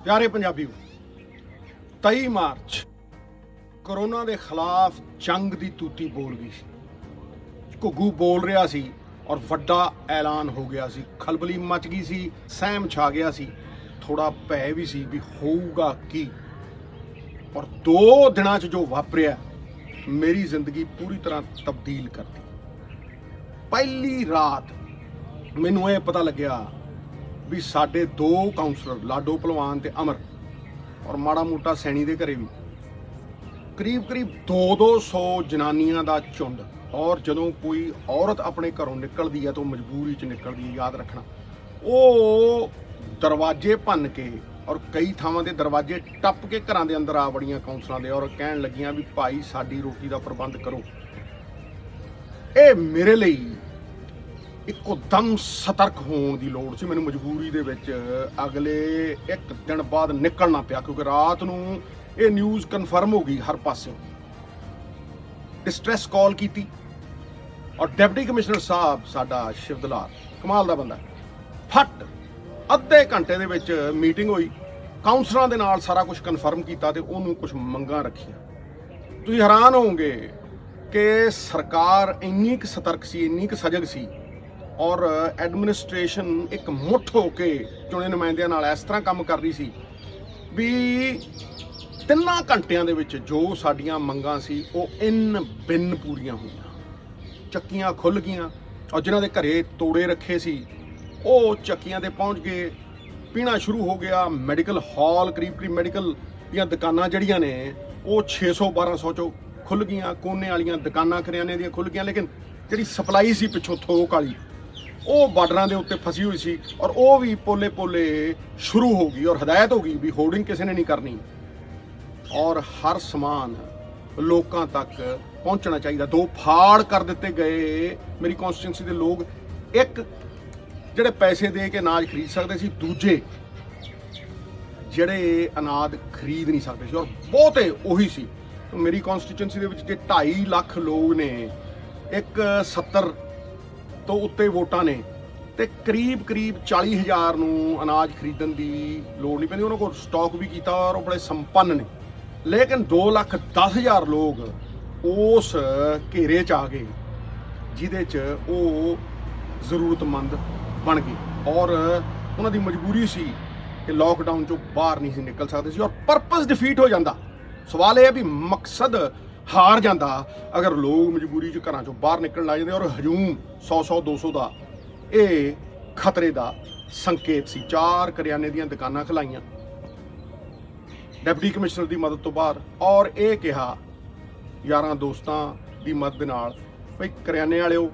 ਪਿਆਰੇ ਪੰਜਾਬੀਓ, 23 March corona ਦੇ ਖਿਲਾਫ ਜੰਗ ਦੀ ਤੂਤੀ ਬੋਲ ਗਈ ਸੀ। ਘੁੱਗੂ ਬੋਲ ਰਿਹਾ ਸੀ ਔਰ ਵੱਡਾ ਐਲਾਨ ਹੋ ਗਿਆ ਸੀ। ਖਲਬਲੀ ਮਚ ਗਈ ਸੀ, ਸਹਿਮ ਛਾ ਗਿਆ ਸੀ, ਥੋੜਾ ਭੈ ਵੀ ਸੀ ਵੀ ਹੋਊਗਾ ਕੀ। ਔਰ 2 ਦਿਨਾਂ 'ਚ ਜੋ ਵਾਪਰਿਆ ਮੇਰੀ ਜ਼ਿੰਦਗੀ ਪੂਰੀ ਤਰ੍ਹਾਂ ਤਬਦੀਲ ਕਰਤੀ। ਪਹਿਲੀ ਰਾਤ ਮੈਨੂੰ ਇਹ ਪਤਾ ਲੱਗਿਆ ਵੀ ਸਾਡੇ 2 ਕਾਉਂਸਲਰ ਲਾਡੋ ਭਲਵਾਨ ਤੇ ਅਮਰ ਔਰ ਮਾੜਾ ਮੋਟਾ ਸੈਣੀ ਦੇ ਘਰੇ ਵੀ ਕਰੀਬ 200 ਜਨਾਨੀਆਂ ਦਾ ਝੁੰਡ। ਔਰ ਜਦੋਂ ਕੋਈ ਔਰਤ ਆਪਣੇ ਘਰੋਂ ਨਿਕਲਦੀ ਹੈ ਤਾਂ ਉਹ ਮਜਬੂਰੀ 'ਚ ਨਿਕਲਦੀ ਹੈ, ਯਾਦ ਰੱਖਣਾ। ਉਹ ਦਰਵਾਜ਼ੇ ਭੰਨ ਕੇ ਔਰ ਕਈ ਥਾਵਾਂ ਦੇ ਦਰਵਾਜ਼ੇ ਟੱਪ ਕੇ ਘਰਾਂ ਦੇ ਅੰਦਰ ਆ ਵੜੀਆਂ ਕਾਉਂਸਲਰਾਂ ਦੇ ਔਰ ਕਹਿਣ ਲੱਗੀਆਂ ਵੀ ਭਾਈ ਸਾਡੀ ਰੋਟੀ ਦਾ ਪ੍ਰਬੰਧ ਕਰੋ। ਇਹ ਮੇਰੇ ਲਈ ਇੱਕੋ ਦਮ ਸਤਰਕ ਹੋਣ ਦੀ ਲੋੜ ਸੀ। ਮੈਨੂੰ ਮਜਬੂਰੀ ਦੇ ਵਿੱਚ ਅਗਲੇ 1 ਦਿਨ ਬਾਅਦ ਨਿਕਲਣਾ ਪਿਆ ਕਿਉਂਕਿ ਰਾਤ ਨੂੰ ਇਹ ਨਿਊਜ਼ ਕਨਫਰਮ ਹੋ ਗਈ ਹਰ ਪਾਸਿਓਂ। ਡਿਸਟ੍ਰੈਸ ਕਾਲ ਕੀਤੀ ਔਰ ਡਿਪਟੀ ਕਮਿਸ਼ਨਰ ਸਾਹਿਬ ਸਾਡਾ ਸ਼ਿਵਦਲਾਲ ਕਮਾਲ ਦਾ ਬੰਦਾ, ਫਟ ਅੱਧੇ ਘੰਟੇ ਦੇ ਵਿੱਚ ਮੀਟਿੰਗ ਹੋਈ, ਕਾਉਂਸਲਰਾਂ ਦੇ ਨਾਲ ਸਾਰਾ ਕੁਝ ਕਨਫਰਮ ਕੀਤਾ ਤੇ ਉਹਨੂੰ ਕੁਝ ਮੰਗਾਂ ਰੱਖੀਆਂ। ਤੁਸੀਂ ਹੈਰਾਨ ਹੋਵੋਗੇ ਕਿ ਸਰਕਾਰ ਇੰਨੀ ਕੁ ਸਤਰਕ ਸੀ, ਇੰਨੀ ਕੁ ਸਜਗ ਸੀ ਔਰ ਐਡਮਿਨਿਸਟ੍ਰੇਸ਼ਨ ਇੱਕ ਮੁੱਠ ਹੋ ਕੇ ਚੁਣੇ ਨੁਮਾਇੰਦਿਆਂ ਨਾਲ ਇਸ ਤਰ੍ਹਾਂ ਕੰਮ ਕਰ ਰਹੀ ਸੀ ਵੀ 3 ਘੰਟਿਆਂ ਦੇ ਵਿੱਚ ਜੋ ਸਾਡੀਆਂ ਮੰਗਾਂ ਸੀ ਉਹ ਇਨ ਬਿਨ ਪੂਰੀਆਂ ਹੋਈਆਂ। ਚੱਕੀਆਂ ਖੁੱਲ੍ਹ ਗਈਆਂ ਔਰ ਜਿਨ੍ਹਾਂ ਦੇ ਘਰੇ ਤੋੜੇ ਰੱਖੇ ਸੀ ਉਹ ਚੱਕੀਆਂ ਤੇ ਪਹੁੰਚ ਗਏ, ਪੀਣਾ ਸ਼ੁਰੂ ਹੋ ਗਿਆ। ਮੈਡੀਕਲ ਹਾਲ ਕਰੀਬ ਮੈਡੀਕਲ ਦੀਆਂ ਦੁਕਾਨਾਂ ਜਿਹੜੀਆਂ ਨੇ ਉਹ 600-1200 ਚੋਂ ਖੁੱਲ੍ਹ ਗਈਆਂ। ਕੋਨੇ ਵਾਲੀਆਂ ਦੁਕਾਨਾਂ ਕਰਿਆਨੇ ਦੀਆਂ ਖੁੱਲ੍ਹ ਗਈਆਂ, ਲੇਕਿਨ ਜਿਹੜੀ ਸਪਲਾਈ ਸੀ ਪਿੱਛੋਂ ਥੋਕ ਵਾਲੀ ਉਹ ਬਾਰਡਰਾਂ ਦੇ ਉੱਤੇ ਫਸੀ ਹੋਈ ਸੀ ਔਰ ਉਹ ਵੀ ਪੋਲੇ ਸ਼ੁਰੂ ਹੋ ਗਈ ਔਰ ਹਦਾਇਤ ਹੋ ਗਈ ਵੀ ਹੋਰਡਿੰਗ ਕਿਸੇ ਨੇ ਨਹੀਂ ਕਰਨੀ ਔਰ ਹਰ ਸਮਾਨ ਲੋਕਾਂ ਤੱਕ ਪਹੁੰਚਣਾ ਚਾਹੀਦਾ। 2 ਫਾੜ ਕਰ ਦਿੱਤੇ ਗਏ ਮੇਰੀ ਕੌਂਸਟੀਟਿਊਂਸੀ ਦੇ ਲੋਕ, ਇੱਕ ਜਿਹੜੇ ਪੈਸੇ ਦੇ ਕੇ ਅਨਾਜ ਖਰੀਦ ਸਕਦੇ ਸੀ, ਦੂਜੇ ਜਿਹੜੇ ਅਨਾਜ ਖਰੀਦ ਨਹੀਂ ਸਕਦੇ ਸੀ ਔਰ ਬਹੁਤੇ ਉਹੀ ਸੀ। ਮੇਰੀ ਕੌਂਸਟੀਟਿਊਂਸੀ ਦੇ ਵਿੱਚ ਜੇ 2.5 ਲੱਖ ਲੋਕ ਨੇ, ਇੱਕ 70 ਤੋਂ ਉੱਤੇ ਵੋਟਾਂ ਨੇ ਤੇ ਕਰੀਬ 40,000 ਨੂੰ ਅਨਾਜ ਖਰੀਦਣ ਦੀ ਲੋੜ ਨਹੀਂ ਪੈਂਦੀ। ਉਹਨਾਂ ਕੋਲ ਸਟਾਕ ਵੀ ਕੀਤਾ ਔਰ ਉਹ ਬੜੇ ਸੰਪੰਨ ਨੇ, ਲੇਕਿਨ 2,10,000 ਲੋਕ ਉਸ ਘੇਰੇ 'ਚ ਆ ਗਏ ਜਿਹਦੇ 'ਚ ਉਹ ਜ਼ਰੂਰਤਮੰਦ ਬਣ ਗਏ ਔਰ ਉਹਨਾਂ ਦੀ ਮਜਬੂਰੀ ਸੀ ਕਿ ਲੋਕਡਾਊਨ 'ਚੋਂ ਬਾਹਰ ਨਹੀਂ ਸੀ ਨਿਕਲ ਸਕਦੇ ਸੀ ਔਰ ਪਰਪਸ ਡਿਫੀਟ ਹੋ ਜਾਂਦਾ। ਸਵਾਲ ਇਹ ਹੈ ਵੀ ਮਕਸਦ ਹਾਰ ਜਾਂਦਾ ਅਗਰ ਲੋਕ ਮਜਬੂਰੀ 'ਚ ਘਰਾਂ 'ਚੋਂ ਬਾਹਰ ਨਿਕਲਣ ਲੱਗ ਜਾਂਦੇ ਔਰ ਹਜੂਮ 100-200 ਦਾ ਇਹ ਖਤਰੇ ਦਾ ਸੰਕੇਤ ਸੀ। 4 ਕਰਿਆਨੇ ਦੀਆਂ ਦੁਕਾਨਾਂ ਖਲਾਈਆਂ ਡਿਪਟੀ ਕਮਿਸ਼ਨਰ ਦੀ ਮਦਦ ਤੋਂ ਬਾਅਦ ਔਰ ਇਹ ਕਿਹਾ ਯਾਰਾਂ ਦੋਸਤਾਂ ਦੀ ਮਦਦ ਨਾਲ ਭਈ ਕਰਿਆਨੇ ਵਾਲਿਓ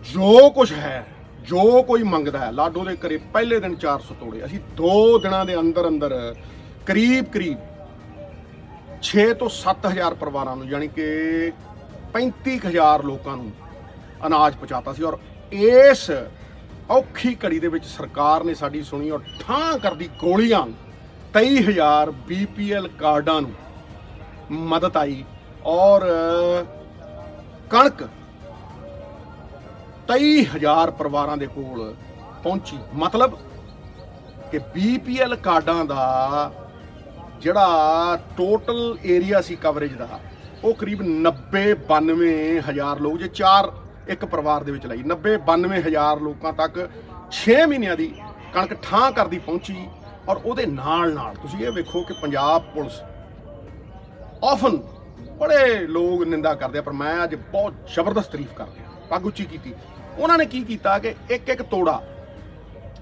ਜੋ ਕੁਝ ਹੈ, ਜੋ ਕੋਈ ਮੰਗਦਾ ਹੈ। ਲਾਡੋ ਦੇ ਘਰੇ ਪਹਿਲੇ ਦਿਨ 400 ਤੋੜੇ, ਅਸੀਂ 2 ਦਿਨਾਂ ਦੇ ਅੰਦਰ ਕਰੀਬ 6 ਤੋਂ 7,000 ਪਰਿਵਾਰਾਂ ਨੂੰ ਯਾਨੀ ਕਿ 35,000 ਲੋਕਾਂ ਨੂੰ ਅਨਾਜ ਪਹੁੰਚਾਤਾ ਸੀ ਔਰ ਇਸ ਔਖੀ ਘੜੀ ਦੇ ਵਿੱਚ ਸਰਕਾਰ ਨੇ ਸਾਡੀ ਸੁਣੀ ਔਰ ਠਾਂ ਕਰਦੀ ਗੋਲੀਆਂ 23,000 BPL ਕਾਰਡਾਂ ਨੂੰ ਮਦਦ ਆਈ ਔਰ ਕਣਕ 23,000 ਪਰਿਵਾਰਾਂ ਦੇ ਕੋਲ ਪਹੁੰਚੀ। ਮਤਲਬ ਕਿ BPL ਕਾਰਡਾਂ ਦਾ ਜਿਹੜਾ ਟੋਟਲ ਏਰੀਆ ਸੀ ਕਵਰੇਜ ਦਾ ਉਹ ਕਰੀਬ 90-92,000 ਲੋਕ, ਜੇ 4 ਇੱਕ ਪਰਿਵਾਰ ਦੇ ਵਿੱਚ ਲਈ 90-92,000 ਲੋਕਾਂ ਤੱਕ 6 ਮਹੀਨਿਆਂ ਦੀ ਕਣਕ ਠਾਂ ਕਰਦੀ ਪਹੁੰਚੀ। ਔਰ ਉਹਦੇ ਨਾਲ ਤੁਸੀਂ ਇਹ ਵੇਖੋ ਕਿ ਪੰਜਾਬ ਪੁਲਿਸ ਆਫਨ ਬੜੇ ਲੋਕ ਨਿੰਦਾ ਕਰਦੇ ਆ ਪਰ ਮੈਂ ਅੱਜ ਬਹੁਤ ਜ਼ਬਰਦਸਤ ਤਾਰੀਫ ਕਰ ਰਿਹਾ, ਪੱਗ ਉੱਚੀ ਕੀਤੀ। ਉਹਨਾਂ ਨੇ ਕੀ ਕੀਤਾ ਕਿ ਇੱਕ ਤੋੜਾ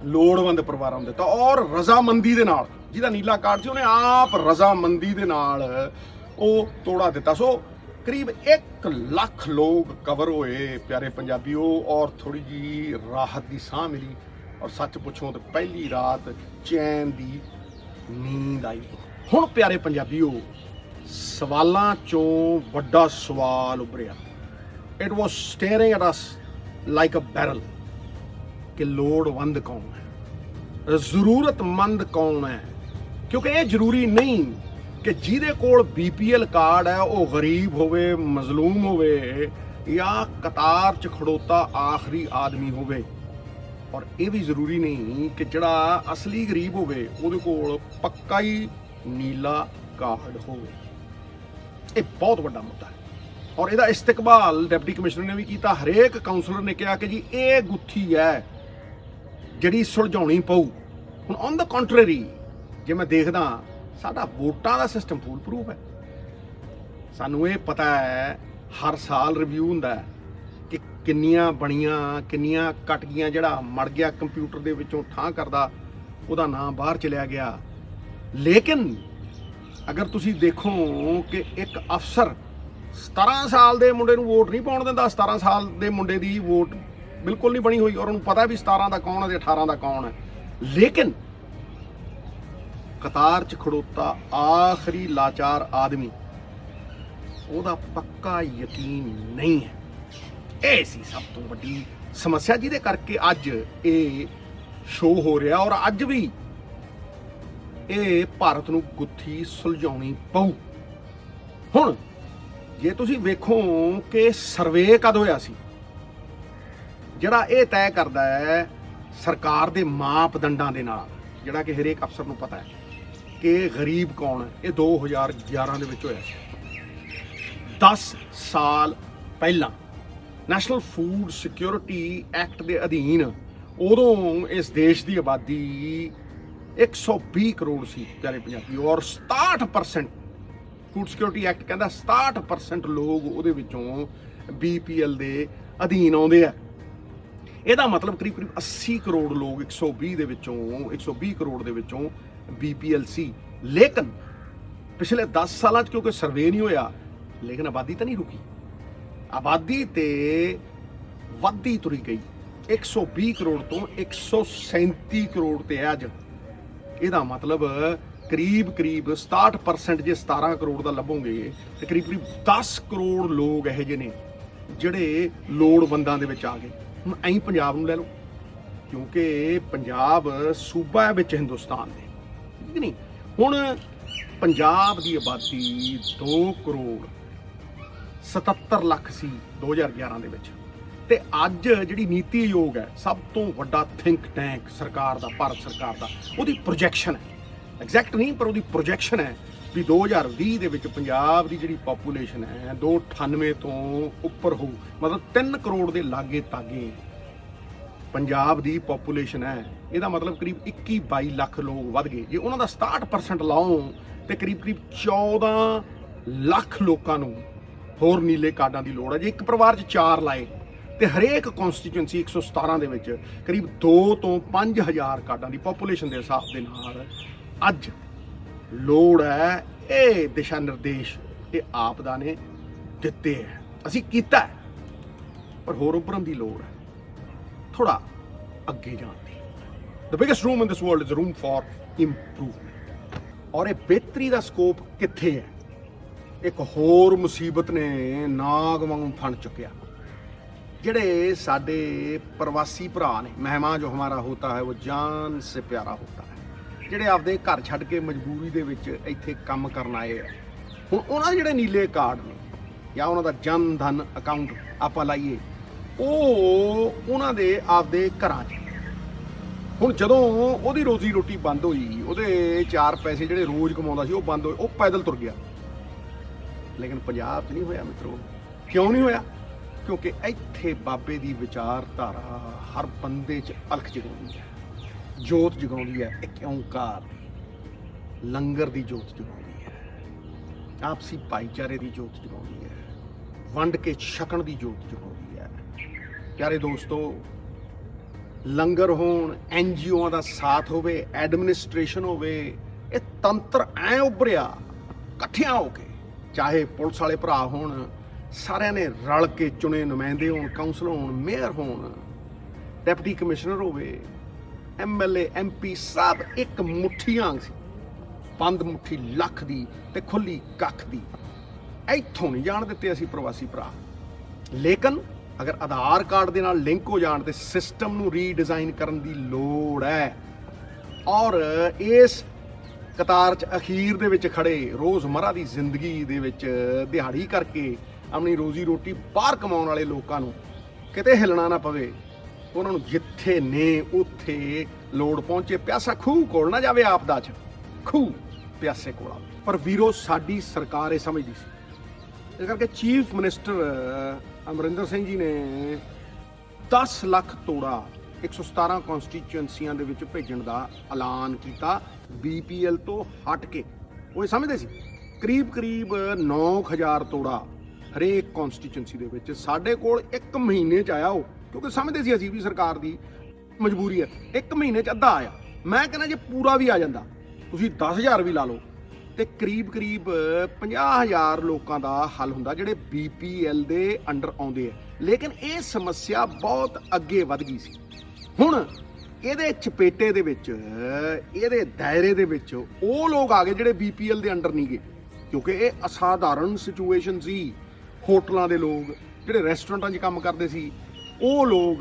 ਲੋੜਵੰਦ ਪਰਿਵਾਰਾਂ ਨੂੰ ਦਿੱਤਾ ਔਰ ਰਜ਼ਾਮੰਦੀ ਦੇ ਨਾਲ, ਜਿਹਦਾ ਨੀਲਾ ਕਾਰਡ ਸੀ ਉਹਨੇ ਆਪ ਰਜ਼ਾਮੰਦੀ ਦੇ ਨਾਲ ਉਹ ਤੋੜਾ ਦਿੱਤਾ। ਸੋ ਕਰੀਬ 1 ਲੱਖ ਲੋਕ ਕਵਰ ਹੋਏ ਪਿਆਰੇ ਪੰਜਾਬੀਓ ਔਰ ਥੋੜੀ ਜੀ ਰਾਹਤ ਦੀ ਸਾਹ ਮਿਲੀ ਔਰ ਸੱਚ ਪੁੱਛੋ ਤਾਂ ਪਹਿਲੀ ਰਾਤ ਚੈਨ ਦੀ ਨੀਂਦ ਆਈ। ਹੁਣ ਪਿਆਰੇ ਪੰਜਾਬੀਓ, ਸਵਾਲਾਂ ਚੋਂ ਵੱਡਾ ਸਵਾਲ ਉੱਭਰਿਆ। It was staring at us like a barrel ਕਿ ਲੋੜਵੰਦ ਕੌਣ ਹੈ, ਜ਼ਰੂਰਤਮੰਦ ਕੌਣ ਹੈ। ਕਿਉਂਕਿ ਇਹ ਜ਼ਰੂਰੀ ਨਹੀਂ ਕਿ ਜਿਹਦੇ ਕੋਲ BPL ਕਾਰਡ ਹੈ ਉਹ ਗਰੀਬ ਹੋਵੇ, ਮਜ਼ਲੂਮ ਹੋਵੇ ਜਾਂ ਕਤਾਰ 'ਚ ਖੜੋਤਾ ਆਖਰੀ ਆਦਮੀ ਹੋਵੇ। ਔਰ ਇਹ ਵੀ ਜ਼ਰੂਰੀ ਨਹੀਂ ਕਿ ਜਿਹੜਾ ਅਸਲੀ ਗਰੀਬ ਹੋਵੇ ਉਹਦੇ ਕੋਲ ਪੱਕਾ ਹੀ ਨੀਲਾ ਕਾਰਡ ਹੋਵੇ। ਇਹ ਬਹੁਤ ਵੱਡਾ ਮੁੱਦਾ ਹੈ ਔਰ ਇਹਦਾ ਇਸਤਕਬਾਲ ਡਿਪਟੀ ਕਮਿਸ਼ਨਰ ਨੇ ਵੀ ਕੀਤਾ। ਹਰੇਕ ਕਾਉਂਸਲਰ ਨੇ ਕਿਹਾ ਕਿ ਜੀ ਇਹ ਗੁੱਥੀ ਹੈ ਜਿਹੜੀ ਸੁਲਝਾਉਣੀ ਪਊ। ਹੁਣ ਔਨ ਦਾ ਕੰਟਰਰੀ ਜੇ ਮੈਂ ਦੇਖਦਾ ਸਾਡਾ ਵੋਟਾਂ ਦਾ ਸਿਸਟਮ ਫੂਲ ਪ੍ਰੂਫ ਹੈ। ਸਾਨੂੰ ਇਹ ਪਤਾ ਹੈ ਹਰ ਸਾਲ ਰਿਵਿਊ ਹੁੰਦਾ ਹੈ ਕਿ ਕਿੰਨੀਆਂ ਬਣੀਆਂ ਕਿੰਨੀਆਂ ਕੱਟ ਗਈਆਂ। ਜਿਹੜਾ ਮੜ ਗਿਆ ਕੰਪਿਊਟਰ ਦੇ ਵਿੱਚੋਂ ਠਾਂ ਕਰਦਾ ਉਹਦਾ ਨਾਮ ਬਾਹਰ ਚਲਿਆ ਗਿਆ। ਲੇਕਿਨ ਅਗਰ ਤੁਸੀਂ ਦੇਖੋ ਕਿ ਇੱਕ ਅਫਸਰ 17 ਸਾਲ ਦੇ ਮੁੰਡੇ ਨੂੰ ਵੋਟ ਨਹੀਂ ਪਾਉਣ ਦਿੰਦਾ। 17 ਸਾਲ ਦੇ ਮੁੰਡੇ ਦੀ ਵੋਟ ਬਿਲਕੁਲ ਨਹੀਂ ਬਣੀ ਹੋਈ ਔਰ ਉਹਨੂੰ ਪਤਾ ਵੀ 17 ਦਾ ਕੌਣ ਹੈ ਤੇ 18 ਦਾ ਕੌਣ ਹੈ। ਲੇਕਿਨ ਕਤਾਰ 'ਚ ਖੜੋਤਾ ਆਖਰੀ ਲਾਚਾਰ ਆਦਮੀ ਉਹਦਾ ਪੱਕਾ ਯਕੀਨ ਨਹੀਂ ਹੈ। ਇਹ ਸੀ ਸਭ ਤੋਂ ਵੱਡੀ ਸਮੱਸਿਆ ਜਿਹਦੇ ਕਰਕੇ ਅੱਜ ਇਹ ਸ਼ੋਅ ਹੋ ਰਿਹਾ ਔਰ ਅੱਜ ਵੀ ਇਹ ਭਾਰਤ ਨੂੰ ਗੁੱਥੀ ਸੁਲਝਾਉਣੀ ਪਊ। ਹੁਣ ਜੇ ਤੁਸੀਂ ਵੇਖੋ ਕਿ ਸਰਵੇ ਕਦ ਹੋਇਆ ਸੀ, ਜਿਹੜਾ ਇਹ ਤੈਅ ਕਰਦਾ ਹੈ ਸਰਕਾਰ ਦੇ ਮਾਪਦੰਡਾਂ ਦੇ ਨਾਲ, ਜਿਹੜਾ ਕਿ ਹਰੇਕ ਅਫਸਰ ਨੂੰ ਪਤਾ ਹੈ ਕਿ ਗਰੀਬ ਕੌਣ ਹੈ, ਇਹ 2011 ਦੇ ਵਿੱਚ ਹੋਇਆ ਸੀ। 10 ਸਾਲ ਪਹਿਲਾਂ ਨੈਸ਼ਨਲ ਫੂਡ ਸਿਕਿਉਰਿਟੀ ਐਕਟ ਦੇ ਅਧੀਨ ਉਦੋਂ ਇਸ ਦੇਸ਼ ਦੀ ਆਬਾਦੀ 120 ਕਰੋੜ ਸੀ ਪਿਆਰੇ ਪੰਜਾਬੀ ਔਰ 67% ਫੂਡ ਸਿਕਿਉਰਿਟੀ ਐਕਟ ਕਹਿੰਦਾ 67% ਲੋਕ ਉਹਦੇ ਵਿੱਚੋਂ BPL ਦੇ ਅਧੀਨ ਆਉਂਦੇ ਆ। ਇਹਦਾ ਮਤਲਬ ਕਰੀਬ 80 ਕਰੋੜ ਲੋਕ 120 ਦੇ ਵਿੱਚੋਂ 120 ਕਰੋੜ ਦੇ ਵਿੱਚੋਂ BPL ਸੀ। ਲੇਕਿਨ ਪਿਛਲੇ 10 ਸਾਲਾਂ 'ਚ ਕਿਉਂਕਿ ਸਰਵੇ ਨਹੀਂ ਹੋਇਆ, ਲੇਕਿਨ ਆਬਾਦੀ ਤਾਂ ਨਹੀਂ ਰੁਕੀ। ਆਬਾਦੀ ਤੇ ਵੱਧਦੀ ਤੁਰੀ ਗਈ 120 ਕਰੋੜ ਤੋਂ 137 ਕਰੋੜ ਤੇ ਅੱਜ। ਇਹਦਾ ਮਤਲਬ ਕਰੀਬ 67% ਜੇ 17 ਕਰੋੜ ਦਾ ਲੱਭੋਗੇ ਤੇ ਕਰੀਬ 10 ਕਰੋੜ ਲੋਕ ਇਹੋ ਜਿਹੇ ਨੇ ਜਿਹੜੇ ਲੋੜਵੰਦਾਂ ਦੇ ਵਿੱਚ ਆ ਗਏ। ਹੁਣ ਐਂ ਪੰਜਾਬ ਨੂੰ ਲੈ ਲਓ, ਕਿਉਂਕਿ ਪੰਜਾਬ ਸੂਬਾ ਹੈ ਵਿੱਚ ਹਿੰਦੁਸਤਾਨ ਦੇ, ਠੀਕ ਨਹੀਂ। ਹੁਣ ਪੰਜਾਬ ਦੀ ਆਬਾਦੀ 2 ਕਰੋੜ 77 ਲੱਖ ਸੀ 2011 ਦੇ ਵਿੱਚ ਤੇ ਅੱਜ ਜਿਹੜੀ ਨੀਤੀ ਆਯੋਗ ਹੈ ਸਭ ਤੋਂ ਵੱਡਾ ਥਿੰਕ ਟੈਂਕ ਸਰਕਾਰ ਦਾ, ਭਾਰਤ ਸਰਕਾਰ ਦਾ, ਉਹਦੀ ਪ੍ਰੋਜੈਕਸ਼ਨ ਹੈ, ਐਗਜ਼ੈਕਟ ਨਹੀਂ ਪਰ ਉਹਦੀ ਪ੍ਰੋਜੈਕਸ਼ਨ ਹੈ ਵੀ 2020 ਦੇ ਵਿੱਚ ਪੰਜਾਬ ਦੀ ਜਿਹੜੀ ਪਾਪੂਲੇਸ਼ਨ ਹੈ 298 ਤੋਂ ਉੱਪਰ ਹੋਊ। ਮਤਲਬ 3 ਕਰੋੜ ਦੇ ਲਾਗੇ ਤਾਗੇ ਪੰਜਾਬ ਦੀ ਪਾਪੂਲੇਸ਼ਨ ਹੈ। ਇਹਦਾ ਮਤਲਬ ਕਰੀਬ 21-22 ਲੱਖ ਲੋਕ ਵੱਧ ਗਏ। ਜੇ ਉਹਨਾਂ ਦਾ 67% ਲਾਓ ਤੇ ਕਰੀਬ 14 ਲੱਖ ਲੋਕਾਂ ਨੂੰ ਹੋਰ ਨੀਲੇ ਕਾਰਡਾਂ ਦੀ ਲੋੜ ਹੈ। ਜੇ ਇੱਕ ਪਰਿਵਾਰ 'ਚ 4 ਲਾਏ ਤੇ ਹਰੇਕ ਕਨਸਟੀਚੁਐਂਸੀ 117 ਦੇ ਵਿੱਚ ਕਰੀਬ 2 ਤੋਂ 5000 ਕਾਰਡਾਂ ਦੀ ਪਾਪੂਲੇਸ਼ਨ ਦੇ ਹਿਸਾਬ ਦੇ ਨਾਲ ਅੱਜ ਲੋੜ ਹੈ। ਇਹ ਦਿਸ਼ਾ ਨਿਰਦੇਸ਼ ਇਹ ਆਪਦਾ ਨੇ ਦਿੱਤੇ ਹੈ, ਅਸੀਂ ਕੀਤਾ ਹੈ, ਪਰ ਹੋਰ ਉੱਭਰਨ ਦੀ ਲੋੜ ਹੈ, ਥੋੜਾ ਅੱਗੇ ਜਾਣ ਦੀ। The biggest room in this world is a room for improvement। ਔਰ ਇਹ ਬਿਹਤਰੀ ਦਾ ਸਕੋਪ ਕਿੱਥੇ ਹੈ? ਇੱਕ ਹੋਰ ਮੁਸੀਬਤ ਨੇ ਨਾਗ ਵਾਂਗੂ ਫਣ ਚੁੱਕਿਆ। ਜਿਹੜੇ ਸਾਡੇ ਪ੍ਰਵਾਸੀ ਭਰਾ ਨੇ, ਮਹਿਮਾਨ ਜੋ ਹਮਾਰਾ ਹੋਤਾ ਹੈ ਉਹ ਜਾਨ ਸੇ ਪਿਆਰਾ ਹੋਤਾ ਹੈ, ਜਿਹੜੇ ਆਪਦੇ ਘਰ ਛੱਡ ਕੇ ਮਜਬੂਰੀ ਦੇ ਵਿੱਚ ਇੱਥੇ ਕੰਮ ਕਰਨ ਆਏ ਆ। ਹੁਣ ਉਹਨਾਂ ਦੇ ਜਿਹੜੇ ਨੀਲੇ ਕਾਰਡ ਨੇ ਜਾਂ ਉਹਨਾਂ ਦਾ ਜਨ ਧਨ ਅਕਾਊਂਟ ਆਪਾਂ ਲਾਈਏ, ਉਹ ਉਹਨਾਂ ਦੇ ਆਪਦੇ ਘਰਾਂ 'ਚ। ਹੁਣ ਜਦੋਂ ਉਹਦੀ ਰੋਜ਼ੀ ਰੋਟੀ ਬੰਦ ਹੋਈ, ਉਹਦੇ 4 ਪੈਸੇ ਜਿਹੜੇ ਰੋਜ਼ ਕਮਾਉਂਦਾ ਸੀ ਉਹ ਬੰਦ ਹੋਏ, ਉਹ ਪੈਦਲ ਤੁਰ ਗਿਆ। ਲੇਕਿਨ ਪੰਜਾਬ 'ਚ ਨਹੀਂ ਹੋਇਆ ਮਿੱਤਰੋ। ਕਿਉਂ ਨਹੀਂ ਹੋਇਆ? ਕਿਉਂਕਿ ਇੱਥੇ ਬਾਬੇ ਦੀ ਵਿਚਾਰਧਾਰਾ ਹਰ ਬੰਦੇ 'ਚ ਅਲਖ ਜਗਾਉਂਦੀ ਹੈ, ਜੋਤ ਜਗਾਉਂਦੀ ਹੈ। ਇੱਕ ਓਂਕਾਰ ਦੀ, ਲੰਗਰ ਦੀ ਜੋਤ ਜਗਾਉਂਦੀ ਹੈ, ਆਪਸੀ ਭਾਈਚਾਰੇ ਦੀ ਜੋਤ ਜਗਾਉਂਦੀ ਹੈ, ਵੰਡ ਕੇ ਛਕਣ ਦੀ ਜੋਤ ਜਗਾਉਂਦੀ ਹੈ। ਪਿਆਰੇ ਦੋਸਤੋ, ਲੰਗਰ ਹੋਣ, NGOਆਂ ਦਾ ਸਾਥ ਹੋਵੇ, ਐਡਮਿਨਿਸਟ੍ਰੇਸ਼ਨ ਹੋਵੇ, ਇਹ ਤੰਤਰ ਐ ਉੱਭਰਿਆ ਇਕੱਠਿਆਂ ਹੋ ਕੇ, ਚਾਹੇ ਪੁਲਿਸ ਵਾਲੇ ਭਰਾ ਹੋਣ, ਸਾਰਿਆਂ ਨੇ ਰਲ ਕੇ ਚੁਣੇ ਨੁਮਾਇੰਦੇ ਹੋਣ, ਕਾਉਂਸਲ ਹੋਣ, ਮੇਅਰ ਹੋਣ, ਡਿਪਟੀ ਕਮਿਸ਼ਨਰ ਹੋਵੇ, MLA MP, ਸਭ ਇੱਕ ਮੁੱਠੀ ਆਂਗ ਸੀ। ਬੰਦ ਮੁੱਠੀ ਲੱਖ ਦੀ ਤੇ ਖੁੱਲੀ ਕੱਖ ਦੀ। ਇੱਥੋਂ ਨਹੀਂ ਜਾਣ ਦਿੱਤੇ ਅਸੀਂ ਪ੍ਰਵਾਸੀ ਭਰਾ। ਲੇਕਿਨ ਅਗਰ ਆਧਾਰ ਕਾਰਡ ਦੇ ਨਾਲ ਲਿੰਕ ਹੋ ਜਾਣ ਤੇ ਸਿਸਟਮ ਨੂੰ ਰੀਡਿਜ਼ਾਈਨ ਕਰਨ ਦੀ ਲੋੜ ਹੈ। ਔਰ ਇਸ ਕਤਾਰ 'ਚ ਅਖੀਰ ਦੇ ਵਿੱਚ ਖੜੇ ਰੋਜ਼ਮਰਾ ਦੀ ਜ਼ਿੰਦਗੀ ਦੇ ਵਿੱਚ ਦਿਹਾੜੀ ਕਰਕੇ ਆਪਣੀ ਰੋਜ਼ੀ ਰੋਟੀ ਬਾਹਰ ਕਮਾਉਣ ਵਾਲੇ ਲੋਕਾਂ ਨੂੰ ਕਿਤੇ ਹਿੱਲਣਾ ਨਾ ਪਵੇ, ਉਹਨਾਂ ਨੂੰ ਜਿੱਥੇ ਨੇ ਉੱਥੇ ਲੋੜ ਪਹੁੰਚੇ। ਪਿਆਸਾ ਖੂਹ ਕੋਲ ਨਾ ਜਾਵੇ, ਆਪਦਾ 'ਚ ਖੂਹ ਪਿਆਸੇ ਕੋਲ ਆਵੇ। ਪਰ ਵੀਰੋ ਸਾਡੀ ਸਰਕਾਰ ਇਹ ਸਮਝਦੀ ਸੀ, ਇਸ ਕਰਕੇ ਚੀਫ ਮਿਨਿਸਟਰ ਅਮਰਿੰਦਰ ਸਿੰਘ ਜੀ ਨੇ 10 ਲੱਖ ਤੋੜਾ 117 ਕਨਸਟੀਚੁਐਂਸੀਆਂ ਦੇ ਵਿੱਚ ਭੇਜਣ ਦਾ ਐਲਾਨ ਕੀਤਾ BPL ਤੋਂ ਹਟ ਕੇ। ਉਹ ਇਹ ਸਮਝਦੇ ਸੀ ਕਰੀਬ 9000 ਤੋੜਾ ਹਰੇਕ ਕਨਸਟੀਚੁਐਂਸੀ ਦੇ ਵਿੱਚ। ਸਾਡੇ ਕੋਲ 1 ਮਹੀਨੇ 'ਚ ਆਇਆ ਉਹ, ਕਿਉਂਕਿ ਸਮਝਦੇ ਸੀ ਅਸੀਂ ਵੀ ਸਰਕਾਰ ਦੀ ਮਜਬੂਰੀ ਹੈ। 1 ਮਹੀਨੇ 'ਚ ਅੱਧਾ ਆਇਆ। ਮੈਂ ਕਹਿੰਦਾ ਜੇ ਪੂਰਾ ਵੀ ਆ ਜਾਂਦਾ, ਤੁਸੀਂ 10,000 ਵੀ ਲਾ ਲਓ, ਤੇ ਕਰੀਬ 50,000 ਲੋਕਾਂ ਦਾ ਹੱਲ ਹੁੰਦਾ ਜਿਹੜੇ BPL ਦੇ ਅੰਡਰ ਆਉਂਦੇ ਆ। ਲੇਕਿਨ ਇਹ ਸਮੱਸਿਆ ਬਹੁਤ ਅੱਗੇ ਵੱਧ ਗਈ ਸੀ। ਹੁਣ ਇਹਦੇ ਚਪੇਟੇ ਦੇ ਵਿੱਚ, ਇਹਦੇ ਦਾਇਰੇ ਦੇ ਵਿੱਚ ਉਹ ਲੋਕ ਆ ਗਏ ਜਿਹੜੇ BPL ਦੇ ਅੰਡਰ ਨਹੀਂ ਗਏ, ਕਿਉਂਕਿ ਇਹ ਅਸਾਧਾਰਨ ਸਿਚੁਏਸ਼ਨ ਸੀ। ਹੋਟਲਾਂ ਦੇ ਲੋਕ, ਜਿਹੜੇ ਰੈਸਟੋਰੈਂਟਾਂ 'ਚ ਕੰਮ ਕਰਦੇ ਸੀ, ਉਹ ਲੋਕ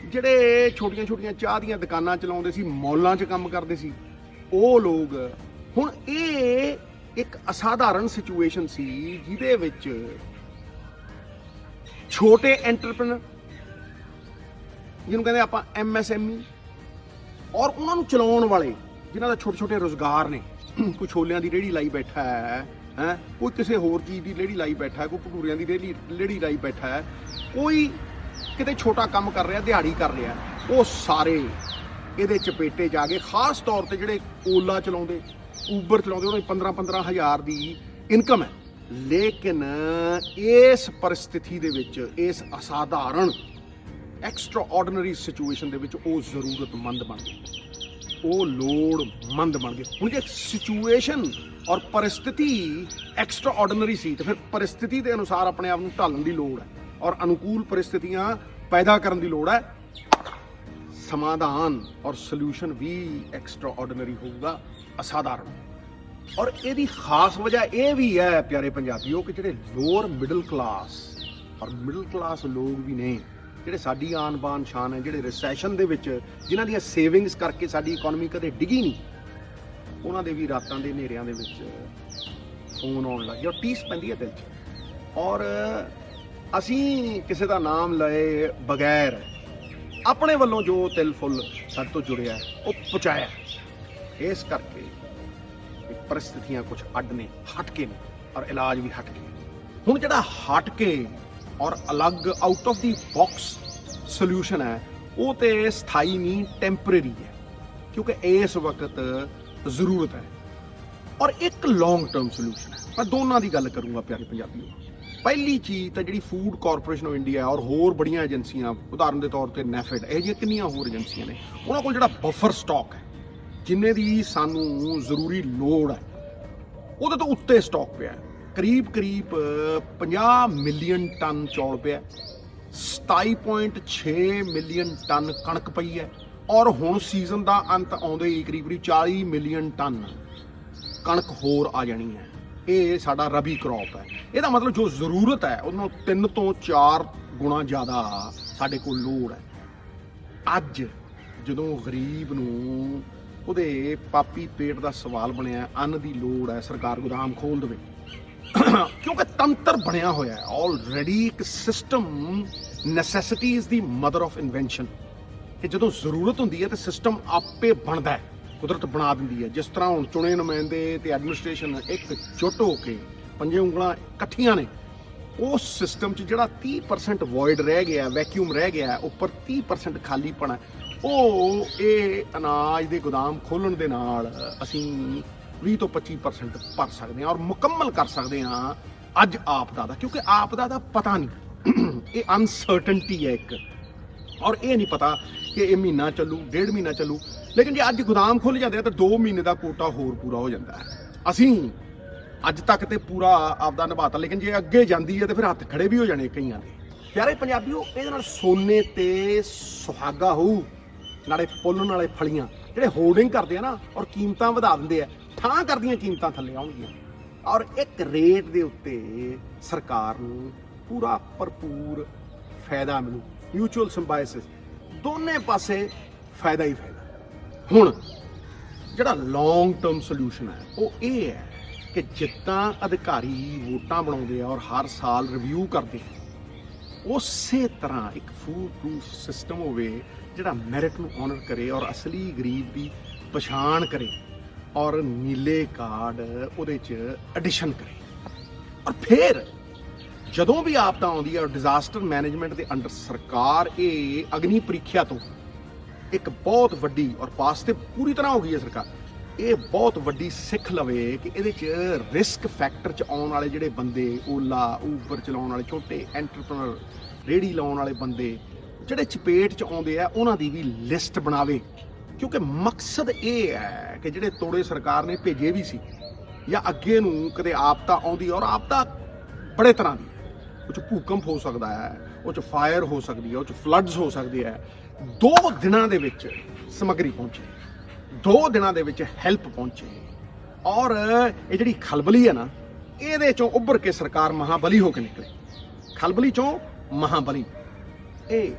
ਜਿਹੜੇ ਛੋਟੀਆਂ ਚਾਹ ਦੀਆਂ ਦੁਕਾਨਾਂ ਚਲਾਉਂਦੇ ਸੀ, ਮੌਲਾਂ 'ਚ ਕੰਮ ਕਰਦੇ ਸੀ, ਉਹ ਲੋਕ। ਹੁਣ ਇਹ ਇੱਕ ਅਸਾਧਾਰਨ ਸਿਚੁਏਸ਼ਨ ਸੀ ਜਿਹਦੇ ਵਿੱਚ ਛੋਟੇ ਐਂਟਰਪ੍ਰੈਨਰ, ਜਿਹਨੂੰ ਕਹਿੰਦੇ ਆਪਾਂ MSME, ਔਰ ਉਹਨਾਂ ਨੂੰ ਚਲਾਉਣ ਵਾਲੇ ਜਿਨ੍ਹਾਂ ਦਾ ਛੋਟੇ ਰੁਜ਼ਗਾਰ ਨੇ। ਕੋਈ ਛੋਲਿਆਂ ਦੀ ਰੇਹੜੀ ਲਾਈ ਬੈਠਾ ਹੈ, ਕੋਈ ਕਿਸੇ ਹੋਰ ਚੀਜ਼ ਦੀ ਰੇਹੜੀ ਲਾਈ ਬੈਠਾ ਹੈ, ਕੋਈ ਭਟੂਰਿਆਂ ਦੀ ਰੇਹੜੀ ਲਾਈ ਬੈਠਾ ਹੈ, ਕੋਈ ਕਿਤੇ ਛੋਟਾ ਕੰਮ ਕਰ ਰਿਹਾ, ਦਿਹਾੜੀ ਕਰ ਰਿਹਾ, ਉਹ ਸਾਰੇ ਇਹਦੇ ਚਪੇਟੇ 'ਚ ਆ ਗਏ। ਖਾਸ ਤੌਰ ਤੇ ਜਿਹੜੇ ਓਲਾ ਚਲਾਉਂਦੇ, ਊਬਰ ਚਲਾਉਂਦੇ, ਉਹਨਾਂ ਦੀ 15,000 ਦੀ ਇਨਕਮ ਹੈ। ਲੇਕਿਨ ਇਸ ਪਰਿਸਥਿਤੀ ਦੇ ਵਿੱਚ, ਇਸ ਅਸਾਧਾਰਨ ਐਕਸਟਰਾ ਆਰਡੀਨਰੀ ਸਿਚੁਏਸ਼ਨ ਦੇ ਵਿੱਚ ਉਹ ਜ਼ਰੂਰਤਮੰਦ ਬਣ ਗਏ, ਉਹ ਲੋੜਮੰਦ ਬਣ ਗਏ। ਹੁਣ ਜੇ ਸਿਚੁਏਸ਼ਨ ਔਰ ਪਰਿਸਥਿਤੀ ਐਕਸਟਰਾ ਆਰਡੀਨਰੀ ਸੀ, ਤੇ ਫਿਰ ਪਰਿਸਥਿਤੀ ਦੇ ਅਨੁਸਾਰ ਆਪਣੇ ਆਪ ਨੂੰ ਢਾਲਣ ਦੀ ਲੋੜ ਹੈ, ਔਰ ਅਨੁਕੂਲ ਪਰਿਸਥਿਤੀਆਂ ਪੈਦਾ ਕਰਨ ਦੀ ਲੋੜ ਹੈ। ਸਮਾਧਾਨ ਔਰ ਸੋਲੂਸ਼ਨ ਵੀ ਐਕਸਟਰਾ ਆਰਡੀਨਰੀ ਹੋਊਗਾ, ਅਸਾਧਾਰਨ। ਔਰ ਇਹਦੀ ਖਾਸ ਵਜ੍ਹਾ ਇਹ ਵੀ ਹੈ ਪਿਆਰੇ ਪੰਜਾਬੀਓ, ਕਿ ਜਿਹੜੇ ਲੋਅਰ ਮਿਡਲ ਕਲਾਸ ਔਰ ਮਿਡਲ ਕਲਾਸ ਲੋਕ ਵੀ ਨੇ, ਜਿਹੜੇ ਸਾਡੀ ਆਨ ਬਾਨ ਸ਼ਾਨ ਹੈ, ਜਿਹੜੇ ਰਿਸੈਸ਼ਨ ਦੇ ਵਿੱਚ, ਜਿਨ੍ਹਾਂ ਦੀਆਂ ਸੇਵਿੰਗਸ ਕਰਕੇ ਸਾਡੀ ਇਕਨੋਮੀ ਕਦੇ ਡਿੱਗੀ ਨਹੀਂ, ਉਹਨਾਂ ਦੇ ਵੀ ਰਾਤਾਂ ਦੇ ਹਨੇਰਿਆਂ ਦੇ ਵਿੱਚ ਫੋਨ ਆਉਣ ਲੱਗ ਗਿਆ, ਔਰ ਟੀਸ ਪੈਂਦੀ ਹੈ ਦਿਲ 'ਚ। ਔਰ ਅਸੀਂ ਕਿਸੇ ਦਾ ਨਾਮ ਲਏ ਬਗੈਰ ਆਪਣੇ ਵੱਲੋਂ ਜੋ ਤਿਲ ਫੁੱਲ ਸਾਡੇ ਤੋਂ ਜੁੜਿਆ ਉਹ ਪਹੁੰਚਾਇਆ। ਇਸ ਕਰਕੇ ਪਰਿਸਥਿਤੀਆਂ ਕੁਝ ਅੱਡ ਨੇ, ਹਟ ਕੇ ਨੇ, ਔਰ ਇਲਾਜ ਵੀ ਹਟ ਕੇ। ਹੁਣ ਜਿਹੜਾ ਹਟ ਕੇ ਔਰ ਅਲੱਗ out of the box solution ਹੈ, ਉਹ ਤੇ ਸਥਾਈ ਨਹੀਂ, ਟੈਂਪਰੇਰੀ ਹੈ, ਕਿਉਂਕਿ ਇਸ ਵਕਤ ਜ਼ਰੂਰਤ ਹੈ। ਔਰ ਇੱਕ ਲੌਂਗ ਟਰਮ ਸੋਲੂਸ਼ਨ ਹੈ। ਮੈਂ ਦੋਨਾਂ ਦੀ ਗੱਲ ਕਰੂੰਗਾ ਪਿਆਰੇ ਪੰਜਾਬੀਓ। ਪਹਿਲੀ ਚੀਜ਼ ਤਾਂ ਜਿਹੜੀ ਫੂਡ ਕਾਰਪੋਰੇਸ਼ਨ ਆਫ ਇੰਡੀਆ ਔਰ ਹੋਰ ਬੜੀਆਂ ਏਜੰਸੀਆਂ, ਉਦਾਹਰਨ ਦੇ ਤੌਰ ਤੇ ਨੈਫੈਡ, ਇਹ ਜਿਹੀਆਂ ਕਿੰਨੀਆਂ ਹੋਰ ਏਜੰਸੀਆਂ ਨੇ, ਉਹਨਾਂ ਕੋਲ ਜਿਹੜਾ ਬਫਰ ਸਟਾਕ ਹੈ, ਜਿੰਨੇ ਦੀ ਸਾਨੂੰ ਜ਼ਰੂਰੀ ਲੋੜ ਹੈ, ਉਹਦੇ ਤੋਂ ਉੱਤੇ ਸਟਾਕ ਪਿਆ। ਕਰੀਬ 50 ਮਿਲੀਅਨ ਟਨ ਚੌਲ ਪਿਆ, 27.6 ਮਿਲੀਅਨ ਟਨ ਕਣਕ ਪਈ ਹੈ, ਔਰ ਹੁਣ ਸੀਜ਼ਨ ਦਾ ਅੰਤ ਆਉਂਦੇ ਹੀ ਕਰੀਬ 40 ਮਿਲੀਅਨ ਟਨ ਕਣਕ ਹੋਰ ਆ ਜਾਣੀ ਹੈ। ਇਹ ਸਾਡਾ ਰਬੀ ਕ੍ਰੌਪ ਹੈ। ਇਹਦਾ ਮਤਲਬ ਜੋ ਜ਼ਰੂਰਤ ਹੈ ਉਹਨੂੰ 3 ਤੋਂ 4 ਗੁਣਾ ਜ਼ਿਆਦਾ ਸਾਡੇ ਕੋਲ ਲੋੜ ਹੈ। ਅੱਜ ਜਦੋਂ ਗਰੀਬ ਨੂੰ ਉਹਦੇ ਪਾਪੀ ਪੇਟ ਦਾ ਸਵਾਲ ਬਣਿਆ, ਅੰਨ ਦੀ ਲੋੜ ਹੈ, ਸਰਕਾਰ ਗੋਦਾਮ ਖੋਲ ਦੇਵੇ, ਕਿਉਂਕਿ ਤੰਤਰ ਬਣਿਆ ਹੋਇਆ ਹੈ ਆਲਰੇਡੀ, ਇੱਕ system. Necessity is the mother of invention, ਕਿ ਜਦੋਂ ਜ਼ਰੂਰਤ ਹੁੰਦੀ ਹੈ ਤੇ ਸਿਸਟਮ ਆਪੇ ਬਣਦਾ ਹੈ, ਕੁਦਰਤ ਬਣਾ ਦਿੰਦੀ ਹੈ। ਜਿਸ ਤਰ੍ਹਾਂ ਹੁਣ ਚੁਣੇ ਨੁਮਾਇੰਦੇ ਤੇ ਐਡਮਿਨਿਸਟ੍ਰੇਸ਼ਨ ਇੱਕ ਜੁੱਟ ਹੋ ਕੇ ਪੰਜੇ ਉਂਗਲਾਂ ਇਕੱਠੀਆਂ ਨੇ, ਉਸ ਸਿਸਟਮ 'ਚ ਜਿਹੜਾ 30% ਵੋਇਡ ਰਹਿ ਗਿਆ, ਵੈਕਿਊਮ ਰਹਿ ਗਿਆ, ਉੱਪਰ 30% ਖਾਲੀਪਣ ਹੈ, ਉਹ ਇਹ ਅਨਾਜ ਦੇ ਗੋਦਾਮ ਖੋਲ੍ਹਣ ਦੇ ਨਾਲ ਅਸੀਂ 20 ਤੋਂ 25% ਭਰ ਸਕਦੇ ਹਾਂ ਔਰ ਮੁਕੰਮਲ ਕਰ ਸਕਦੇ ਹਾਂ ਅੱਜ ਆਪਦਾ ਦਾ। ਕਿਉਂਕਿ ਆਪਦਾ ਦਾ ਪਤਾ ਨਹੀਂ, ਇਹ ਅਨਸਰਟਨਟੀ ਹੈ ਇੱਕ, ਔਰ ਇਹ ਨਹੀਂ ਪਤਾ ਕਿ ਇਹ ਮਹੀਨਾ ਚੱਲੂ, 1.5 ਮਹੀਨਾ ਚੱਲੂ। ਲੇਕਿਨ ਜੇ ਅੱਜ ਗੋਦਾਮ ਖੁੱਲ੍ਹ ਜਾਂਦੇ ਆ ਤਾਂ 2 ਮਹੀਨੇ ਦਾ ਕੋਟਾ ਹੋਰ ਪੂਰਾ ਹੋ ਜਾਂਦਾ ਹੈ। ਅਸੀਂ ਅੱਜ ਤੱਕ ਤੇ ਪੂਰਾ ਆਪਦਾ ਨਿਭਾਤਾ, ਲੇਕਿਨ ਜੇ ਅੱਗੇ ਜਾਂਦੀ ਹੈ ਤਾਂ ਫਿਰ ਹੱਥ ਖੜੇ ਵੀ ਹੋ ਜਾਣੇ ਕਈਆਂ ਦੇ। ਪਿਆਰੇ ਪੰਜਾਬੀਓ, ਇਹਦੇ ਨਾਲ ਸੋਨੇ ਤੇ ਸੁਹਾਗਾ ਹੋਊ, ਨਾਲੇ ਪੁੱਲਣ ਵਾਲੇ ਫਲੀਆਂ ਜਿਹੜੇ ਹੋਰਡਿੰਗ ਕਰਦੇ ਆ ਨਾ ਔਰ ਕੀਮਤਾਂ ਵਧਾ ਦਿੰਦੇ ਆ, ਠਾਂ ਕਰਦੀਆਂ ਕੀਮਤਾਂ ਥੱਲੇ ਆਉਣਗੀਆਂ, ਔਰ ਇੱਕ ਰੇਟ ਦੇ ਉੱਤੇ ਸਰਕਾਰ ਨੂੰ ਪੂਰਾ ਭਰਪੂਰ ਫਾਇਦਾ ਮਿਲੂ। ਮਿਊਚੁਅਲ ਸਿੰਬਾਇਸਿਸ, ਦੋਨੇ ਪਾਸੇ ਫਾਇਦਾ ਹੀ ਫਾਇਦਾ। ਹੁਣ ਜਿਹੜਾ ਲੌਂਗ ਟਰਮ ਸੋਲੂਸ਼ਨ ਹੈ ਉਹ ਇਹ ਹੈ ਕਿ ਜਿੱਦਾਂ ਅਧਿਕਾਰੀ ਵੋਟਾਂ ਬਣਾਉਂਦੇ ਆ ਔਰ ਹਰ ਸਾਲ ਰਿਵਿਊ ਕਰਦੇ ਆ, ਉਸੇ ਤਰ੍ਹਾਂ ਇੱਕ ਫੂਲ ਪ੍ਰੂਫ ਸਿਸਟਮ ਹੋਵੇ ਜਿਹੜਾ ਮੈਰਿਟ ਨੂੰ ਆਨਰ ਕਰੇ ਔਰ ਅਸਲੀ ਗਰੀਬ ਦੀ ਪਛਾਣ ਕਰੇ ਔਰ ਨੀਲੇ ਕਾਰਡ ਉਹਦੇ 'ਚ ਐਡੀਸ਼ਨ ਕਰੇ। ਔਰ ਫਿਰ ਜਦੋਂ ਵੀ ਆਪਦਾ ਆਉਂਦੀ ਹੈ ਡਿਜ਼ਾਸਟਰ ਮੈਨੇਜਮੈਂਟ ਦੇ ਅੰਡਰ ਸਰਕਾਰ ਇਹ ਅਗਨੀ ਪ੍ਰੀਖਿਆ ਤੋਂ ਇੱਕ ਬਹੁਤ ਵੱਡੀ ਔਰ ਪਾਸ ਤੇ ਪੂਰੀ ਤਰ੍ਹਾਂ ਹੋ ਗਈ ਹੈ ਸਰਕਾਰ, ਇਹ ਬਹੁਤ ਵੱਡੀ ਸਿੱਖ ਲਵੇ ਕਿ ਇਹਦੇ 'ਚ ਰਿਸਕ ਫੈਕਟਰ 'ਚ ਆਉਣ ਵਾਲੇ ਜਿਹੜੇ ਬੰਦੇ, ਓਲਾ ਊਬਰ ਚਲਾਉਣ ਵਾਲੇ ਛੋਟੇ ਐਂਟਰਪ੍ਰੈਨਰ, ਰੇਹੜੀ ਲਾਉਣ ਵਾਲੇ ਬੰਦੇ ਜਿਹੜੇ ਚਪੇਟ 'ਚ ਆਉਂਦੇ ਆ, ਉਹਨਾਂ ਦੀ ਵੀ ਲਿਸਟ ਬਣਾਵੇ। ਕਿਉਂਕਿ ਮਕਸਦ ਇਹ ਹੈ ਕਿ ਜਿਹੜੇ ਤੋੜੇ ਸਰਕਾਰ ਨੇ ਭੇਜੇ ਵੀ ਸੀ ਜਾਂ ਅੱਗੇ ਨੂੰ ਕਦੇ ਆਪਦਾ ਆਉਂਦੀ, ਔਰ ਆਪਦਾ ਬੜੇ ਤਰ੍ਹਾਂ ਦੀ, ਉਹ 'ਚ ਭੂਕੰਪ ਹੋ ਸਕਦਾ ਹੈ, ਉਹ 'ਚ ਫਾਇਰ ਹੋ ਸਕਦੀ ਹੈ, ਉਹ 'ਚ ਫਲੱਡਸ ਹੋ ਸਕਦੇ ਹੈ। 2 ਦਿਨਾਂ ਦੇ ਵਿੱਚ ਸਮੱਗਰੀ ਪਹੁੰਚੇ, 2 ਦਿਨਾਂ ਦੇ ਵਿੱਚ ਹੈਲਪ ਪਹੁੰਚੇ, ਔਰ ਇਹ ਜਿਹੜੀ ਖਲਬਲੀ ਹੈ ਨਾ, ਇਹਦੇ ਚੋਂ ਉੱਭਰ ਕੇ ਸਰਕਾਰ ਮਹਾਬਲੀ ਹੋ ਕੇ ਨਿਕਲੇ। ਖਲਬਲੀ ਚੋਂ ਮਹਾਬਲੀ, ਇਹ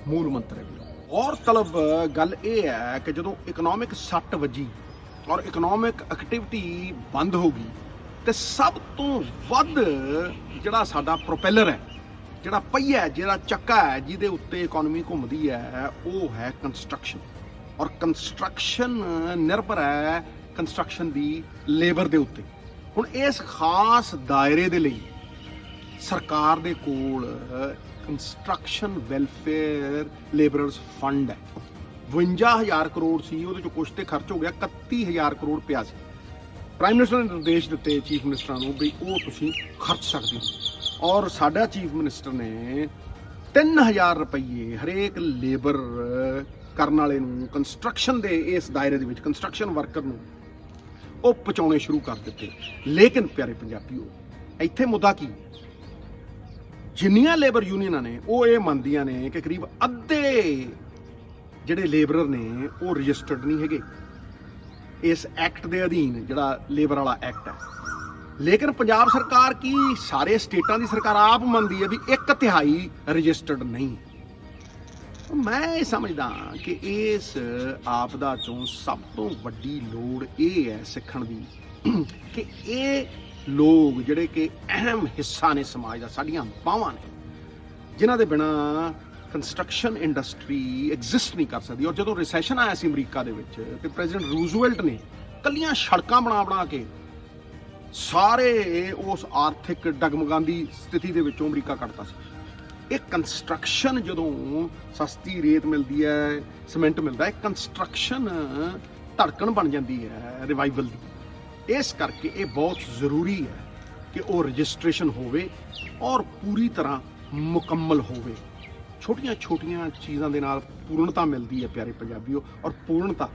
ਮੂਲ ਮੰਤਰ ਹੈ। ਔਰ ਤਲਬ ਗੱਲ ਇਹ ਹੈ ਕਿ ਜਦੋਂ ਇਕਨੋਮਿਕ ਸੱਟ ਵੱਜੀ ਔਰ ਇਕਨੋਮਿਕ ਐਕਟੀਵਿਟੀ ਬੰਦ ਹੋ ਗਈ, ਤੇ ਸਭ ਤੋਂ ਵੱਧ ਜਿਹੜਾ ਸਾਡਾ ਪ੍ਰੋਪੈਲਰ ਹੈ, ਜਿਹੜਾ ਪਹੀਆ, ਜਿਹੜਾ ਚੱਕਾ ਹੈ ਜਿਹਦੇ ਉੱਤੇ ਇਕਨੋਮੀ ਘੁੰਮਦੀ ਹੈ, ਉਹ ਹੈ ਕੰਸਟਰਕਸ਼ਨ। ਔਰ ਕੰਸਟਰਕਸ਼ਨ ਨਿਰਭਰ ਹੈ ਕੰਸਟਰਕਸ਼ਨ ਦੀ ਲੇਬਰ ਦੇ ਉੱਤੇ। ਹੁਣ ਇਸ ਖਾਸ ਦਾਇਰੇ ਦੇ ਲਈ ਸਰਕਾਰ ਦੇ ਕੋਲ ਕੰਸਟਰਕਸ਼ਨ ਵੈਲਫੇਅਰ ਲੇਬਰਰਸ ਫੰਡ ਹੈ। 52,000 ਕਰੋੜ ਸੀ, ਉਹਦੇ ਚੋਂ ਕੁਛ ਤੇ ਖਰਚ ਹੋ ਗਿਆ, 31,000 ਕਰੋੜ ਪਿਆ ਸੀ। ਪ੍ਰਾਈਮ ਮਿਨਿਸਟਰ ਨੇ ਨਿਰਦੇਸ਼ ਦਿੱਤੇ ਚੀਫ ਮਿਨਿਸਟਰਾਂ ਨੂੰ ਵੀ ਉਹ ਤੁਸੀਂ ਖਰਚ ਸਕਦੇ ਹੋ, ਔਰ ਸਾਡਾ ਚੀਫ ਮਿਨਿਸਟਰ ਨੇ 3000 ਰੁਪਏ ਹਰੇਕ ਲੇਬਰ ਕਰਨ ਵਾਲੇ ਨੂੰ, ਕੰਸਟਰਕਸ਼ਨ ਦੇ ਇਸ ਦਾਇਰੇ ਦੇ ਵਿੱਚ ਕੰਸਟਰਕਸ਼ਨ ਵਰਕਰ ਨੂੰ ਉਹ ਪਹੁੰਚਾਉਣੇ ਸ਼ੁਰੂ ਕਰ ਦਿੱਤੇ। ਲੇਕਿਨ ਪਿਆਰੇ ਪੰਜਾਬੀਓ, ਇੱਥੇ ਮੁੱਦਾ ਕੀ, ਜਿੰਨੀਆਂ ਲੇਬਰ ਯੂਨੀਅਨਾਂ ਨੇ ਉਹ ਇਹ ਮੰਨਦੀਆਂ ਨੇ ਕਿ ਕਰੀਬ ਅੱਧੇ ਜਿਹੜੇ ਲੇਬਰਰ ਨੇ ਉਹ ਰਜਿਸਟਰਡ ਨਹੀਂ ਹੈਗੇ ਇਸ ਐਕਟ ਦੇ ਅਧੀਨ, ਜਿਹੜਾ ਲੇਬਰ ਵਾਲਾ ਐਕਟ ਹੈ। ਲੇਕਿਨ ਪੰਜਾਬ ਸਰਕਾਰ ਕੀ, ਸਾਰੇ ਸਟੇਟਾਂ ਦੀ ਸਰਕਾਰ ਆਪ ਮੰਨਦੀ ਹੈ ਵੀ 1/3 ਰਜਿਸਟਰਡ ਨਹੀਂ। ਮੈਂ ਇਹ ਸਮਝਦਾ ਕਿ ਇਸ ਆਪਦਾ ਚੋਂ ਸਭ ਤੋਂ ਵੱਡੀ ਲੋੜ ਇਹ ਹੈ ਸਿੱਖਣ ਦੀ ਕਿ ਇਹ ਲੋਕ ਜਿਹੜੇ ਕਿ ਅਹਿਮ ਹਿੱਸਾ ਨੇ ਸਮਾਜ ਦਾ, ਸਾਡੀਆਂ ਬਾਹਾਂ ਨੇ, ਜਿਨ੍ਹਾਂ ਦੇ ਬਿਨਾਂ ਕੰਸਟਰਕਸ਼ਨ ਇੰਡਸਟਰੀ ਐਗਜ਼ਿਸਟ ਨਹੀਂ ਕਰ ਸਕਦੀ। ਔਰ ਜਦੋਂ ਰਿਸੈਸ਼ਨ ਆਇਆ ਸੀ ਅਮਰੀਕਾ ਦੇ ਵਿੱਚ, ਤੇ ਪ੍ਰੈਜ਼ੀਡੈਂਟ ਰੂਜ਼ਵੈਲਟ ਨੇ ਕੱਲੀਆਂ ਸੜਕਾਂ ਬਣਾ ਕੇ ਸਾਰੇ ਉਸ ਆਰਥਿਕ ਡਗਮਗਾਂਦੀ ਸਥਿਤੀ ਦੇ ਵਿੱਚੋਂ ਅਮਰੀਕਾ ਕੱਢਤਾ ਸੀ। ਇਹ ਕੰਸਟਰਕਸ਼ਨ, ਜਦੋਂ ਸਸਤੀ ਰੇਤ ਮਿਲਦੀ ਹੈ, ਸੀਮੈਂਟ ਮਿਲਦਾ ਹੈ, ਕੰਸਟਰਕਸ਼ਨ ਧੜਕਣ ਬਣ ਜਾਂਦੀ ਹੈ ਰਿਵਾਈਵਲ ਦੀ। ਇਸ ਕਰਕੇ ਇਹ ਬਹੁਤ ਜ਼ਰੂਰੀ ਹੈ ਕਿ ਉਹ ਰਜਿਸਟ੍ਰੇਸ਼ਨ ਹੋਵੇ ਔਰ ਪੂਰੀ ਤਰ੍ਹਾਂ ਮੁਕੰਮਲ ਹੋਵੇ। ਛੋਟੀਆਂ ਛੋਟੀਆਂ ਚੀਜ਼ਾਂ ਦੇ ਨਾਲ ਪੂਰਨਤਾ ਮਿਲਦੀ ਹੈ ਪਿਆਰੇ ਪੰਜਾਬੀਓ, ਔਰ ਪੂਰਨਤਾ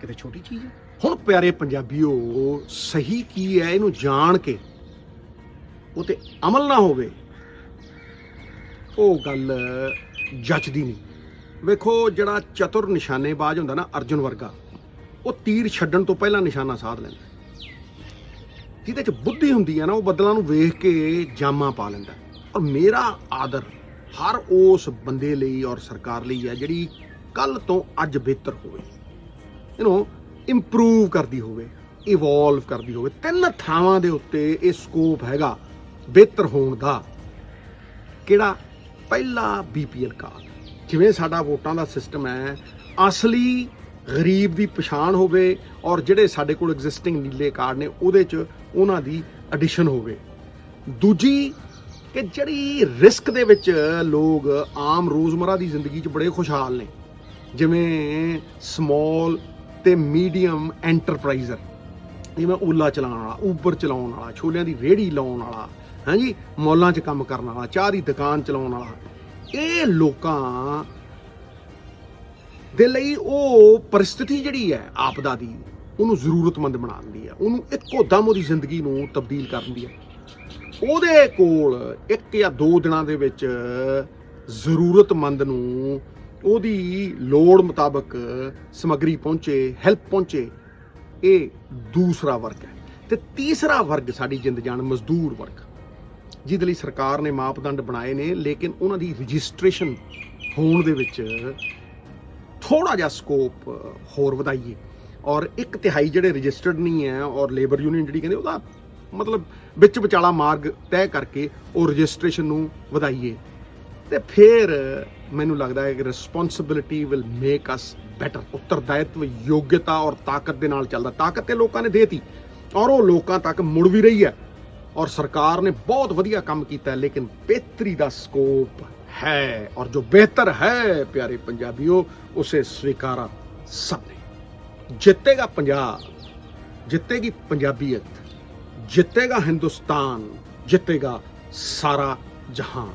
ਕਿਤੇ ਛੋਟੀ ਚੀਜ਼ ਹੈ। ਹੁਣ ਪਿਆਰੇ ਪੰਜਾਬੀਓ, ਸਹੀ ਕੀ ਹੈ ਇਹਨੂੰ ਜਾਣ ਕੇ ਉਹ ਤੇ ਅਮਲ ਨਾ ਹੋਵੇ, ਉਹ ਗੱਲ ਜੱਚਦੀ ਨਹੀਂ। ਵੇਖੋ, ਜਿਹੜਾ ਚਤੁਰ ਨਿਸ਼ਾਨੇਬਾਜ਼ ਹੁੰਦਾ ਨਾ, ਅਰਜੁਨ ਵਰਗਾ, ਉਹ ਤੀਰ ਛੱਡਣ ਤੋਂ ਪਹਿਲਾਂ ਨਿਸ਼ਾਨਾ ਸਾਧ ਲੈਂਦਾ। ਜਿਹਦੇ 'ਚ ਬੁੱਧੀ ਹੁੰਦੀ ਹੈ ਨਾ, ਉਹ ਬੱਦਲਾਂ ਨੂੰ ਵੇਖ ਕੇ ਜਾਮਾਂ ਪਾ ਲੈਂਦਾ। ਔਰ ਮੇਰਾ ਆਦਰ ਹਰ ਉਸ ਬੰਦੇ ਲਈ ਔਰ ਸਰਕਾਰ ਲਈ ਹੈ ਜਿਹੜੀ ਕੱਲ ਤੋਂ ਅੱਜ ਬਿਹਤਰ ਹੋਵੇ, ਇਹਨੂੰ ਇੰਪਰੂਵ ਕਰਦੀ ਹੋਵੇ, ਇਵੋਲਵ ਕਰਦੀ ਹੋਵੇ। 3 ਥਾਵਾਂ ਦੇ ਉੱਤੇ ਇਹ ਸਕੋਪ ਹੈਗਾ ਬਿਹਤਰ ਹੋਣ ਦਾ। ਕਿਹੜਾ? ਪਹਿਲਾ, BPL ਕਾਰਡ। ਜਿਵੇਂ ਸਾਡਾ ਵੋਟਾਂ ਦਾ ਸਿਸਟਮ ਹੈ, ਅਸਲੀ ਗਰੀਬ ਦੀ ਪਛਾਣ ਹੋਵੇ, ਔਰ ਜਿਹੜੇ ਸਾਡੇ ਕੋਲ ਐਗਜ਼ਿਸਟਿੰਗ ਨੀਲੇ ਕਾਰਡ ਨੇ ਉਹਦੇ 'ਚ ਉਹਨਾਂ ਦੀ ਐਡੀਸ਼ਨ ਹੋਵੇ। ਦੂਜੀ, ਕਿ ਜਿਹੜੀ ਰਿਸਕ ਦੇ ਵਿੱਚ ਲੋਕ ਆਮ ਰੋਜ਼ਮਰਾ ਦੀ ਜ਼ਿੰਦਗੀ 'ਚ ਬੜੇ ਖੁਸ਼ਹਾਲ ਨੇ, ਜਿਵੇਂ ਸਮੌਲ ਤੇ ਮੀਡੀਅਮ ਐਂਟਰਪ੍ਰਾਈਜ਼ਰ, ਜਿਵੇਂ ਓਲਾ ਚਲਾਉਣ ਵਾਲਾ, ਊਬਰ ਚਲਾਉਣ ਵਾਲਾ, ਛੋਲਿਆਂ ਦੀ ਰੇਹੜੀ ਲਾਉਣ ਵਾਲਾ, ਹਾਂਜੀ, ਮੌਲਾਂ 'ਚ ਕੰਮ ਕਰਨ ਵਾਲਾ, ਚਾਹ ਦੀ ਦੁਕਾਨ ਚਲਾਉਣ ਵਾਲਾ, ਇਹ ਲੋਕਾਂ ਦੇ ਲਈ ਉਹ ਪਰਿਸਥਿਤੀ ਜਿਹੜੀ ਹੈ ਆਪਦਾ ਦੀ, ਉਹਨੂੰ ਜ਼ਰੂਰਤਮੰਦ ਬਣਾ ਦਿੰਦੀ ਹੈ, ਉਹਨੂੰ ਇੱਕੋ ਦਮ ਉਹਦੀ ਜ਼ਿੰਦਗੀ ਨੂੰ ਤਬਦੀਲ ਕਰ ਦਿੰਦੀ ਹੈ। ਉਹਦੇ ਕੋਲ 1 ਜਾਂ 2 ਦਿਨਾਂ ਦੇ ਵਿੱਚ ਜ਼ਰੂਰਤਮੰਦ ਨੂੰ ਉਹਦੀ ਲੋੜ ਮੁਤਾਬਕ ਸਮੱਗਰੀ ਪਹੁੰਚੇ, ਹੈਲਪ ਪਹੁੰਚੇ। ਇਹ ਦੂਸਰਾ ਵਰਗ ਹੈ। ਤੇ ਤੀਸਰਾ ਵਰਗ ਸਾਡੀ ਜਿੰਦ ਜਾਨ ਮਜ਼ਦੂਰ ਵਰਗ, ਜਿਹਦੇ ਲਈ ਸਰਕਾਰ ਨੇ ਮਾਪਦੰਡ ਬਣਾਏ ਨੇ, ਲੇਕਿਨ ਉਹਨਾਂ ਦੀ ਰਜਿਸਟ੍ਰੇਸ਼ਨ ਹੋਣ ਦੇ ਵਿੱਚ ਥੋੜਾ ਜਿਹਾ ਸਕੋਪ ਹੋਰ ਵਧਾਈਏ। ਔਰ 1/3 ਜਿਹੜੇ ਰਜਿਸਟਰਡ ਨਹੀਂ ਹੈ, ਔਰ ਲੇਬਰ ਯੂਨੀਅਨ ਜਿਹੜੀ ਕਹਿੰਦੇ ਉਹਦਾ ਮਤਲਬ ਵਿੱਚ ਵਿਚਾਲਾ ਮਾਰਗ ਤੈਅ ਕਰਕੇ ਉਹ ਰਜਿਸਟ੍ਰੇਸ਼ਨ ਨੂੰ ਵਧਾਈਏ, ਤੇ ਫਿਰ ਮੈਨੂੰ ਲੱਗਦਾ ਹੈ ਕਿ responsibility will make us better. ਉੱਤਰਦਾਇਤਵ ਯੋਗਤਾ ਔਰ ਤਾਕਤ ਦੇ ਨਾਲ ਚੱਲਦਾ। ਤਾਕਤ ਤੇ ਲੋਕਾਂ ਨੇ ਦੇਤੀ ਔਰ ਉਹ ਲੋਕਾਂ ਤੱਕ ਮੁੜ ਵੀ ਰਹੀ ਹੈ, ਔਰ ਸਰਕਾਰ ਨੇ ਬਹੁਤ ਵਧੀਆ ਕੰਮ ਕੀਤਾ ਹੈ, ਲੇਕਿਨ ਬਿਹਤਰੀ ਦਾ ਸਕੋਪ ਹੈ। ਔਰ ਜੋ ਬਿਹਤਰ ਹੈ ਪਿਆਰੇ ਪੰਜਾਬੀਓ, ਉਸੇ ਸਵੀਕਾਰਾ ਸਭ ਨੇ। ਜਿੱਤੇਗਾ ਪੰਜਾਬ, ਜਿੱਤੇਗੀ ਪੰਜਾਬੀਅਤ, ਜਿੱਤੇਗਾ ਹਿੰਦੁਸਤਾਨ, ਜਿੱਤੇਗਾ ਸਾਰਾ ਜਹਾਨ।